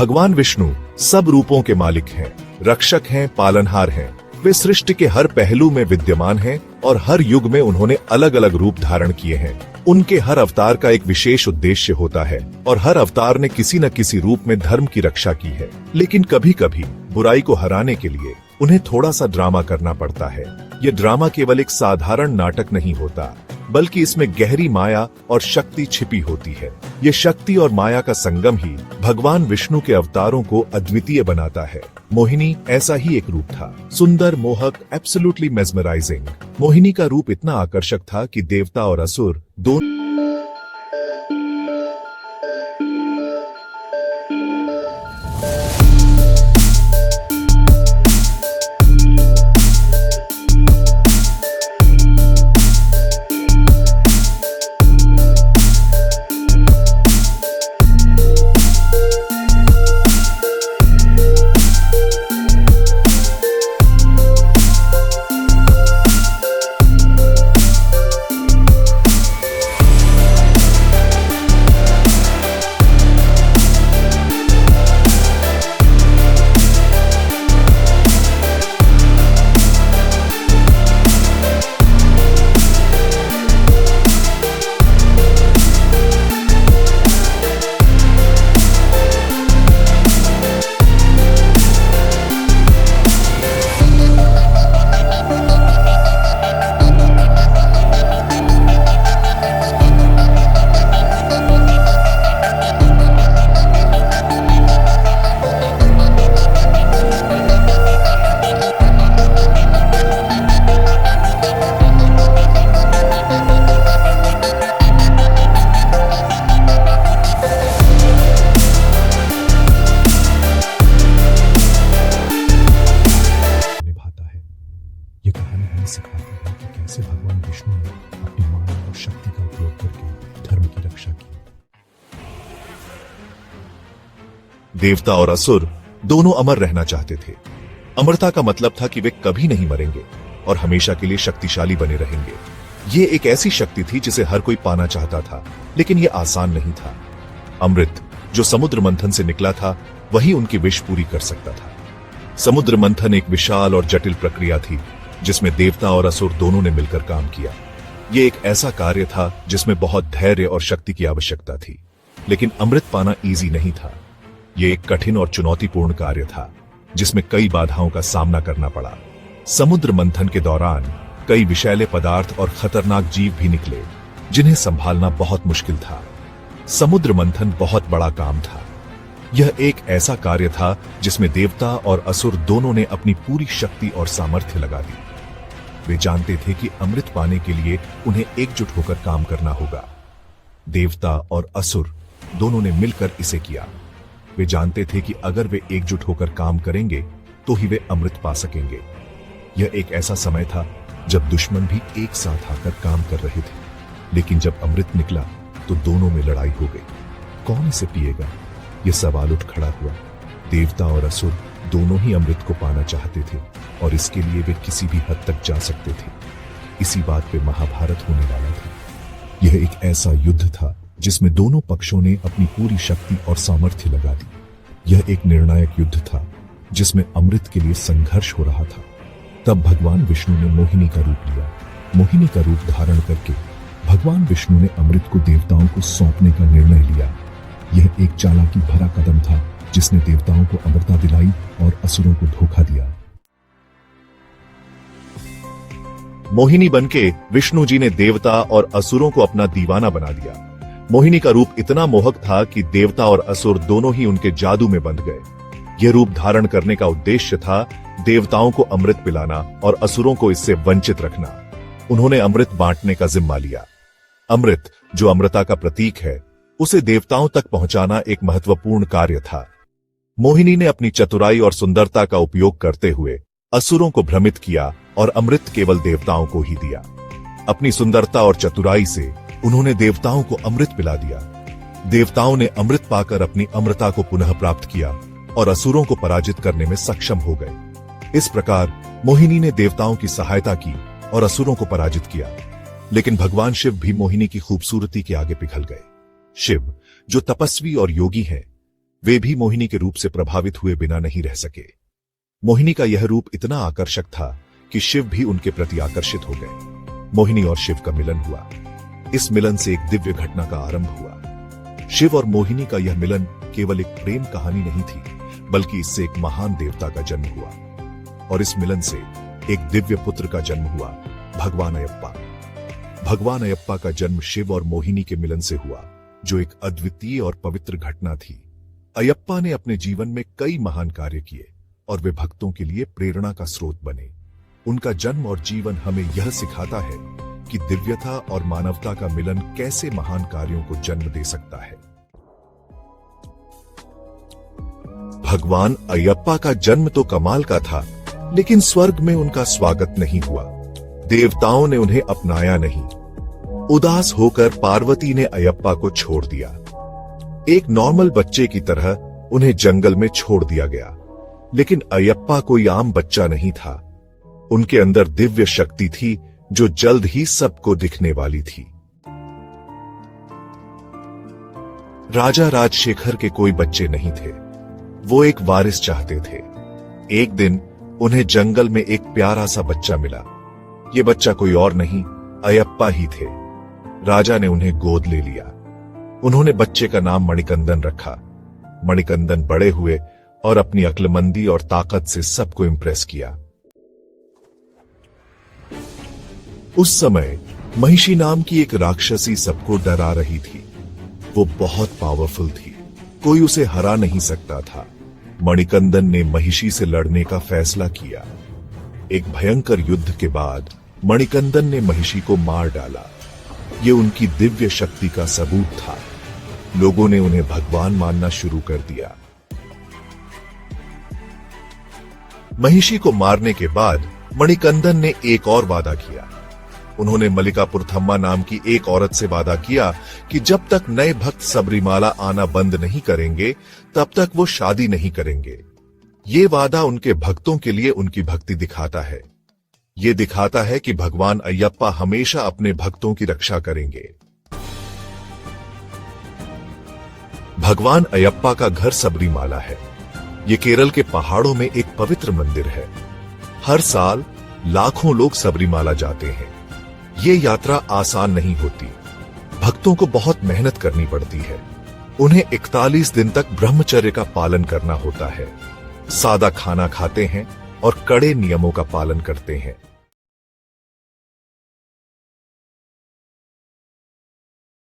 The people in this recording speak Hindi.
भगवान विष्णु सब रूपों के मालिक हैं, रक्षक हैं, पालनहार हैं। वे सृष्टि के हर पहलू में विद्यमान हैं और हर युग में उन्होंने अलग अलग रूप धारण किए हैं। उनके हर अवतार का एक विशेष उद्देश्य होता है और हर अवतार ने किसी न किसी रूप में धर्म की रक्षा की है। लेकिन कभी कभी बुराई को हराने के लिए उन्हें थोड़ा सा ड्रामा करना पड़ता है। ये ड्रामा केवल एक साधारण नाटक नहीं होता, बल्कि इसमें गहरी माया और शक्ति छिपी होती है। ये शक्ति और माया का संगम ही भगवान विष्णु के अवतारों को अद्वितीय बनाता है। मोहिनी ऐसा ही एक रूप था, सुंदर, मोहक, एब्सोल्युटली मेस्मराइजिंग। मोहिनी का रूप इतना आकर्षक था कि देवता और असुर दोनों सिखाती है कि कैसे भगवान विष्णु ने अपनी माया और शक्ति का उपयोग करके धर्म की रक्षा की। देवता और असुर दोनों अमर रहना चाहते थे। अमरता का मतलब था कि वे कभी नहीं मरेंगे और हमेशा के लिए शक्तिशाली बने रहेंगे। ये एक ऐसी शक्ति थी जिसे हर कोई पाना चाहता था, लेकिन यह आसान नहीं था। अमृत जो समुद्र मंथन से निकला था, वही उनकी विश पूरी कर सकता था। समुद्र मंथन एक विशाल और जटिल प्रक्रिया थी जिसमें देवता और असुर दोनों ने मिलकर काम किया। यह एक ऐसा कार्य था जिसमें बहुत धैर्य और शक्ति की आवश्यकता थी, लेकिन अमृत पाना इजी नहीं था। यह एक कठिन और चुनौतीपूर्ण कार्य था जिसमें कई बाधाओं का सामना करना पड़ा। समुद्र मंथन के दौरान कई विषैले पदार्थ और खतरनाक जीव भी निकले जिन्हें संभालना बहुत मुश्किल था। समुद्र मंथन बहुत बड़ा काम था। यह एक ऐसा कार्य था जिसमें देवता और असुर दोनों ने अपनी पूरी शक्ति और सामर्थ्य लगा दी। वे जानते थे कि अमृत पाने के लिए उन्हें एकजुट होकर काम करना होगा। देवता और असुर दोनों ने मिलकर इसे किया। वे जानते थे कि अगर वे एकजुट होकर काम करेंगे तो ही वे अमृत पा सकेंगे। यह एक ऐसा समय था जब दुश्मन भी एक साथ आकर काम कर रहे थे, लेकिन जब अमृत निकला तो दोनों में लड़ाई हो गई। कौन इसे पिएगा, यह सवाल उठ खड़ा हुआ। देवता और असुर दोनों ही अमृत को पाना चाहते थे और इसके लिए वे किसी भी हद तक जा सकते थे। इसी बात पे महाभारत होने वाला था। यह एक ऐसा युद्ध था जिसमें दोनों पक्षों ने अपनी पूरी शक्ति और सामर्थ्य लगा दी। यह एक निर्णायक युद्ध था जिसमें अमृत के लिए संघर्ष हो रहा था। तब भगवान विष्णु ने मोहिनी का रूप लिया। मोहिनी का रूप धारण करके भगवान विष्णु ने अमृत को देवताओं को सौंपने का निर्णय लिया। यह एक चालाकी भरा कदम था जिसने देवताओं को अमरता दिलाई और असुरों को धोखा दिया। मोहिनी बनके विष्णु जी ने देवता और असुरों को अपना दीवाना बना दिया। मोहिनी का रूप इतना मोहक था कि देवता और असुर दोनों ही उनके जादू में बंध गए। यह रूप धारण करने का उद्देश्य था देवताओं को अमृत पिलाना और असुरों को इससे वंचित रखना। उन्होंने अमृत बांटने का जिम्मा लिया। अमृत जो अमरता का प्रतीक है, उसे देवताओं तक पहुंचाना एक महत्वपूर्ण कार्य था। मोहिनी ने अपनी चतुराई और सुंदरता का उपयोग करते हुए असुरों को भ्रमित किया और अमृत केवल देवताओं को ही दिया। अपनी सुंदरता और चतुराई से उन्होंने देवताओं को अमृत पिला दिया। देवताओं ने अमृत पाकर अपनी अमरता को पुनः प्राप्त किया और असुरों को पराजित करने में सक्षम हो गए। इस प्रकार मोहिनी ने देवताओं की सहायता की और असुरों को पराजित किया। लेकिन भगवान शिव भी मोहिनी की खूबसूरती के आगे पिघल गए। शिव जो तपस्वी और योगी हैं, वे भी मोहिनी के रूप से प्रभावित हुए बिना नहीं रह सके। मोहिनी का यह रूप इतना आकर्षक था कि शिव भी उनके प्रति आकर्षित हो गए। मोहिनी और शिव का मिलन हुआ। इस मिलन से एक दिव्य घटना का आरंभ हुआ। शिव और मोहिनी का यह मिलन केवल एक प्रेम कहानी नहीं थी, बल्कि इससे एक महान देवता का जन्म हुआ। और इस मिलन से एक दिव्य पुत्र का जन्म हुआ, भगवान अयप्पा। भगवान अयप्पा का जन्म शिव और मोहिनी के मिलन से हुआ, जो एक अद्वितीय और पवित्र घटना थी। अयप्पा ने अपने जीवन में कई महान कार्य किए और वे भक्तों के लिए प्रेरणा का स्रोत बने। उनका जन्म और जीवन हमें यह सिखाता है कि दिव्यता और मानवता का मिलन कैसे महान कार्यों को जन्म दे सकता है। भगवान अयप्पा का जन्म तो कमाल का था, लेकिन स्वर्ग में उनका स्वागत नहीं हुआ। देवताओं ने उन्हें अपनाया नहीं। उदास होकर पार्वती ने अयप्पा को छोड़ दिया। एक नॉर्मल बच्चे की तरह उन्हें जंगल में छोड़ दिया गया। लेकिन अयप्पा कोई आम बच्चा नहीं था। उनके अंदर दिव्य शक्ति थी, जो जल्द ही सबको दिखने वाली थी। राजा राजशेखर के कोई बच्चे नहीं थे। वो एक वारिस चाहते थे। एक दिन उन्हें जंगल में एक प्यारा सा बच्चा मिला। ये बच्चा कोई और नहीं, अयप्पा ही थे। राजा ने उन्हें गोद ले लिया। उन्होंने बच्चे का नाम मणिकंदन रखा। मणिकंदन बड़े हुए और अपनी अक्लमंदी और ताकत से सबको इंप्रेस किया। उस समय महिषी नाम की एक राक्षसी सबको डरा रही थी। वो बहुत पावरफुल थी, कोई उसे हरा नहीं सकता था। मणिकंदन ने महिषी से लड़ने का फैसला किया। एक भयंकर युद्ध के बाद मणिकंदन ने महिषी को मार डाला। ये उनकी दिव्य शक्ति का सबूत था। लोगों ने उन्हें भगवान मानना शुरू कर दिया। महिषी को मारने के बाद मणिकंदन ने एक और वादा किया। उन्होंने मल्लिकापुर थम्मा नाम की एक औरत से वादा किया कि जब तक नए भक्त सबरीमाला आना बंद नहीं करेंगे, तब तक वो शादी नहीं करेंगे। ये वादा उनके भक्तों के लिए उनकी भक्ति दिखाता है। ये दिखाता है कि भगवान अयप्पा हमेशा अपने भक्तों की रक्षा करेंगे। भगवान अयप्पा का घर सबरीमाला है। ये केरल के पहाड़ों में एक पवित्र मंदिर है। हर साल लाखों लोग सबरीमाला जाते हैं। ये यात्रा आसान नहीं होती। भक्तों को बहुत मेहनत करनी पड़ती है। उन्हें 41 दिन तक ब्रह्मचर्य का पालन करना होता है। सादा खाना खाते हैं और कड़े नियमों का पालन करते हैं।